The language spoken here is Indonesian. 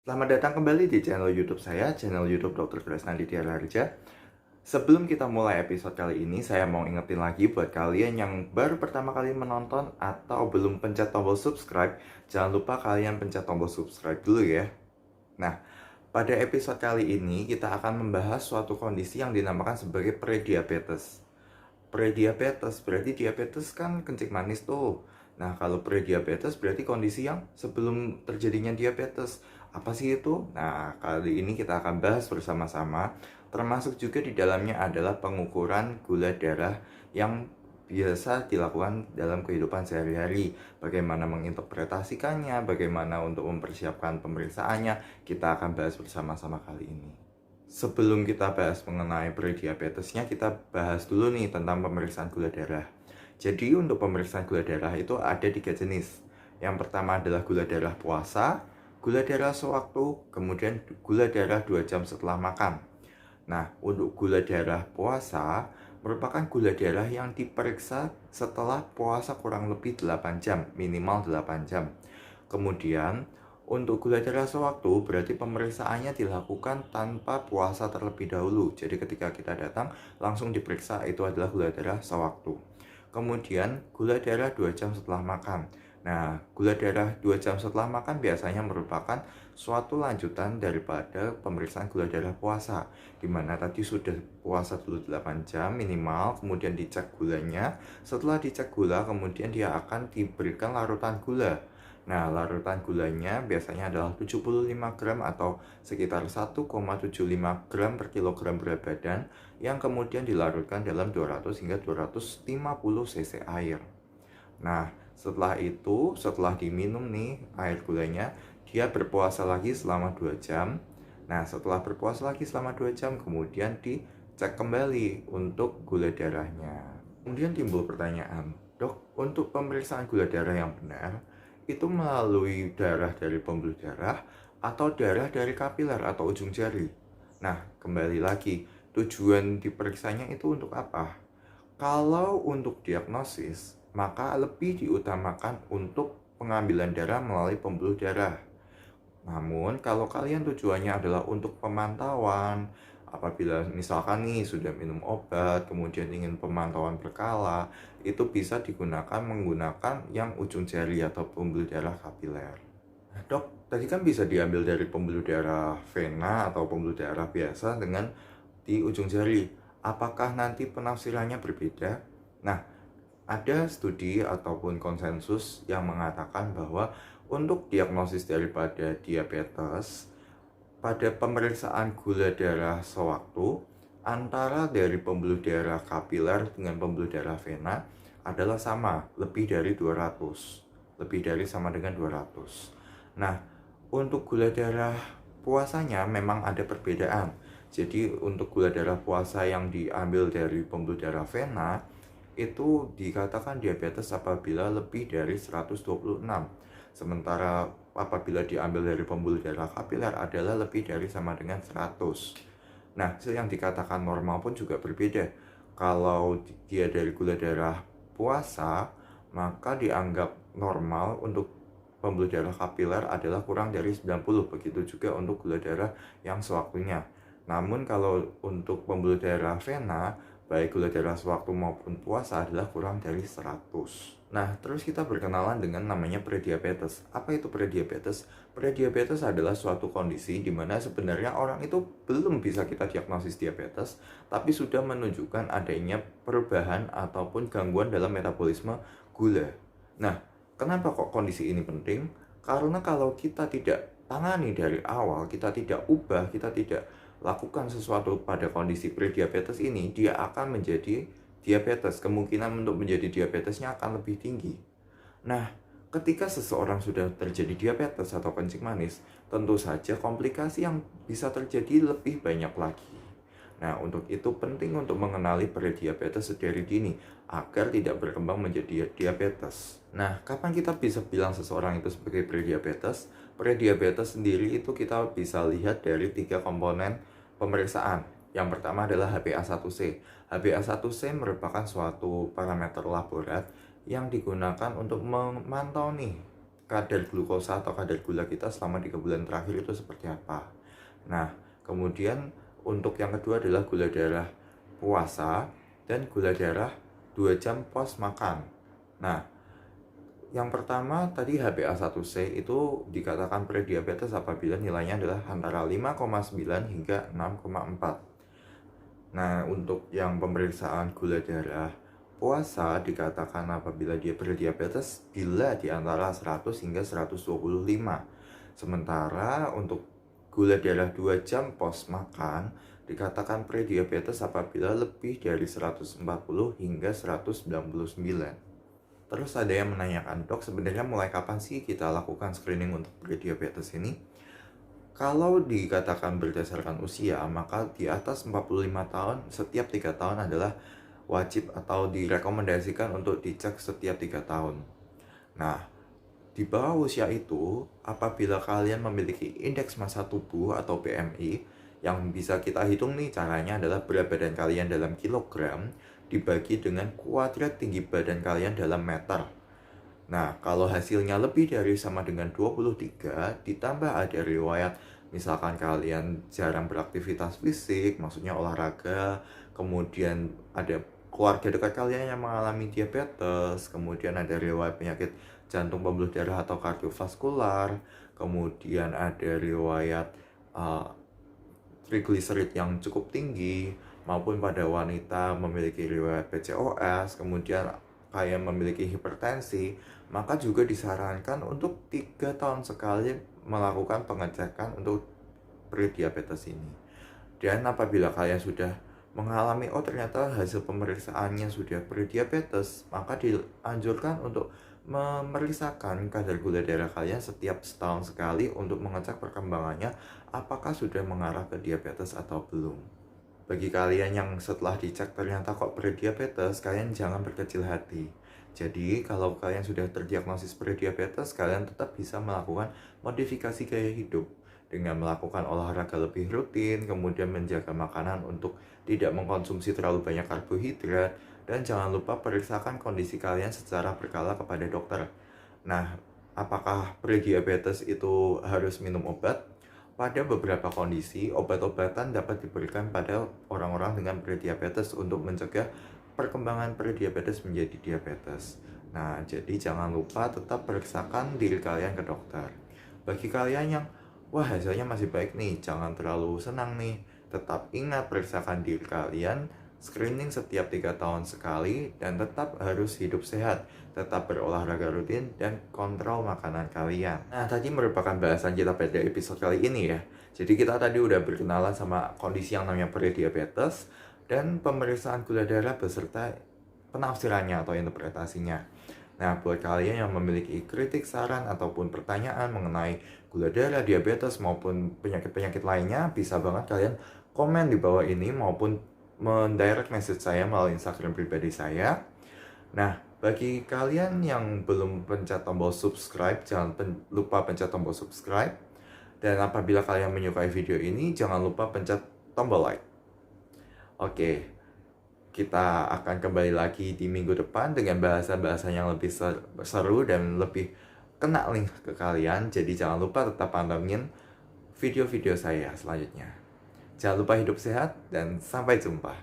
Selamat datang kembali di channel YouTube saya, channel YouTube Dr. Kresnanditya Harja. Sebelum kita mulai episode kali ini, saya mau ingetin lagi buat kalian yang baru pertama kali menonton atau belum pencet tombol subscribe, jangan lupa kalian pencet tombol subscribe dulu ya. Nah, pada episode kali ini kita akan membahas suatu kondisi yang dinamakan sebagai prediabetes. Prediabetes berarti diabetes kan kencing manis tuh. Nah, kalau prediabetes berarti kondisi yang sebelum terjadinya diabetes. Apa sih itu? Nah, kali ini kita akan bahas bersama-sama. Termasuk juga di dalamnya adalah pengukuran gula darah yang biasa dilakukan dalam kehidupan sehari-hari. Bagaimana menginterpretasikannya, bagaimana untuk mempersiapkan pemeriksaannya, kita akan bahas bersama-sama kali ini. Sebelum kita bahas mengenai prediabetesnya, kita bahas dulu nih tentang pemeriksaan gula darah. Jadi untuk pemeriksaan gula darah itu ada 3 jenis. Yang pertama adalah gula darah puasa, gula darah sewaktu, kemudian gula darah 2 jam setelah makan. Nah, untuk gula darah puasa merupakan gula darah yang diperiksa setelah puasa kurang lebih 8 jam, minimal 8 jam. Kemudian, untuk gula darah sewaktu berarti pemeriksaannya dilakukan tanpa puasa terlebih dahulu. Jadi ketika kita datang langsung diperiksa itu adalah gula darah sewaktu. Kemudian gula darah 2 jam setelah makan. Nah, gula darah 2 jam setelah makan biasanya merupakan suatu lanjutan daripada pemeriksaan gula darah puasa, di mana tadi sudah puasa dulu 8 jam minimal, kemudian dicek gulanya. Setelah dicek gula, kemudian dia akan diberikan larutan gula. Nah, larutan gulanya biasanya adalah 75 gram atau sekitar 1,75 gram per kilogram berat badan yang kemudian dilarutkan dalam 200 hingga 250 cc air. Nah, setelah itu, setelah diminum nih air gulanya, dia berpuasa lagi selama 2 jam. Nah, setelah berpuasa lagi selama 2 jam, kemudian dicek kembali untuk gula darahnya. Kemudian timbul pertanyaan, dok, untuk pemeriksaan gula darah yang benar, itu melalui darah dari pembuluh darah atau darah dari kapiler atau ujung jari. Nah, kembali lagi, tujuan diperiksanya itu untuk apa? Kalau untuk diagnosis, maka lebih diutamakan untuk pengambilan darah melalui pembuluh darah. Namun, kalau kalian tujuannya adalah untuk pemantauan, apabila misalkan nih sudah minum obat, kemudian ingin pemantauan berkala, itu bisa digunakan menggunakan yang ujung jari atau pembuluh darah kapiler. Nah, dok, tadi kan bisa diambil dari pembuluh darah vena atau pembuluh darah biasa dengan di ujung jari. Apakah nanti penafsirannya berbeda? Nah, ada studi ataupun konsensus yang mengatakan bahwa untuk diagnosis daripada diabetes, pada pemeriksaan gula darah sewaktu, antara dari pembuluh darah kapiler dengan pembuluh darah vena adalah sama, lebih dari 200. Lebih dari sama dengan 200. Nah, untuk gula darah puasanya memang ada perbedaan. Jadi untuk gula darah puasa yang diambil dari pembuluh darah vena itu dikatakan diabetes apabila lebih dari 126. Sementara apabila diambil dari pembuluh darah kapiler adalah lebih dari sama dengan 100. Nah, yang dikatakan normal pun juga berbeda. Kalau dia dari gula darah puasa, maka dianggap normal untuk pembuluh darah kapiler adalah kurang dari 90. Begitu juga untuk gula darah yang sewaktunya. Namun kalau untuk pembuluh darah vena, baik gula darah sewaktu maupun puasa adalah kurang dari 100. Nah, terus kita berkenalan dengan namanya prediabetes. Apa itu prediabetes? Prediabetes adalah suatu kondisi di mana sebenarnya orang itu belum bisa kita diagnosis diabetes, tapi sudah menunjukkan adanya perubahan ataupun gangguan dalam metabolisme gula. Nah, kenapa kok kondisi ini penting? Karena kalau kita tidak tangani dari awal, kita tidak ubah, kita tidak lakukan sesuatu pada kondisi prediabetes ini, dia akan menjadi diabetes. Kemungkinan untuk menjadi diabetesnya akan lebih tinggi. Nah, ketika seseorang sudah terjadi diabetes atau kencing manis, tentu saja komplikasi yang bisa terjadi lebih banyak lagi. Nah, untuk itu penting untuk mengenali prediabetes sedari dini agar tidak berkembang menjadi diabetes. Nah, kapan kita bisa bilang seseorang itu sebagai prediabetes? Prediabetes sendiri itu kita bisa lihat dari 3 komponen pemeriksaan. Yang pertama adalah HbA1c. HbA1c merupakan suatu parameter laborat yang digunakan untuk memantau nih kadar glukosa atau kadar gula kita selama 3 bulan terakhir itu seperti apa. Nah, kemudian untuk yang kedua adalah gula darah puasa dan gula darah 2 jam pos makan. Nah, yang pertama tadi HbA1c itu dikatakan prediabetes apabila nilainya adalah antara 5,9 hingga 6,4. Nah, untuk yang pemeriksaan gula darah puasa dikatakan apabila dia prediabetes bila di antara 100 hingga 125. Sementara untuk gula darah 2 jam pos makan dikatakan prediabetes apabila lebih dari 140 hingga 199. Terus ada yang menanyakan, dok sebenarnya mulai kapan sih kita lakukan screening untuk prediabetes ini? Kalau dikatakan berdasarkan usia, maka di atas 45 tahun setiap 3 tahun adalah wajib atau direkomendasikan untuk dicek setiap 3 tahun. Nah, di bawah usia itu, apabila kalian memiliki indeks massa tubuh atau BMI, yang bisa kita hitung nih caranya adalah berat badan kalian dalam kilogram dibagi dengan kuadrat tinggi badan kalian dalam meter. Nah, kalau hasilnya lebih dari sama dengan 23, ditambah ada riwayat misalkan kalian jarang beraktivitas fisik, maksudnya olahraga, kemudian ada keluarga dekat kalian yang mengalami diabetes, kemudian ada riwayat penyakit jantung pembuluh darah atau kardiovaskular, kemudian ada riwayat trigliserid yang cukup tinggi, maupun pada wanita memiliki riwayat PCOS, kemudian kayak memiliki hipertensi, maka juga disarankan untuk 3 tahun sekali melakukan pengecekan untuk prediabetes ini. Dan apabila kalian sudah mengalami, ternyata hasil pemeriksaannya sudah prediabetes, maka dianjurkan untuk memeriksakan kadar gula darah kalian setiap setahun sekali untuk mengecek perkembangannya apakah sudah mengarah ke diabetes atau belum. Bagi kalian yang setelah dicek ternyata kok prediabetes, kalian jangan berkecil hati. Jadi kalau kalian sudah terdiagnosis prediabetes, kalian tetap bisa melakukan modifikasi gaya hidup dengan melakukan olahraga lebih rutin, kemudian menjaga makanan untuk tidak mengkonsumsi terlalu banyak karbohidrat, dan jangan lupa periksakan kondisi kalian secara berkala kepada dokter. Nah, apakah prediabetes itu harus minum obat? Pada beberapa kondisi, obat-obatan dapat diberikan pada orang-orang dengan prediabetes untuk mencegah perkembangan prediabetes menjadi diabetes. Nah, jadi jangan lupa tetap periksakan diri kalian ke dokter. Bagi kalian yang, wah hasilnya masih baik nih, jangan terlalu senang nih. Tetap ingat periksakan diri kalian, screening setiap 3 tahun sekali, dan tetap harus hidup sehat, tetap berolahraga rutin, dan kontrol makanan kalian. Nah, tadi merupakan bahasan kita pada episode kali ini ya. Jadi kita tadi udah berkenalan sama kondisi yang namanya prediabetes, dan pemeriksaan gula darah beserta penafsirannya atau interpretasinya. Nah, buat kalian yang memiliki kritik, saran, ataupun pertanyaan mengenai gula darah, diabetes, maupun penyakit-penyakit lainnya, bisa banget kalian komen di bawah ini maupun mendirect message saya melalui Instagram pribadi saya. Nah, bagi kalian yang belum pencet tombol subscribe, jangan lupa pencet tombol subscribe. Dan apabila kalian menyukai video ini, jangan lupa pencet tombol like. Oke, kita akan kembali lagi di minggu depan dengan bahasan-bahasan yang lebih seru dan lebih kena nih ke kalian. Jadi jangan lupa tetap pantengin video-video saya selanjutnya. Jangan lupa hidup sehat dan sampai jumpa.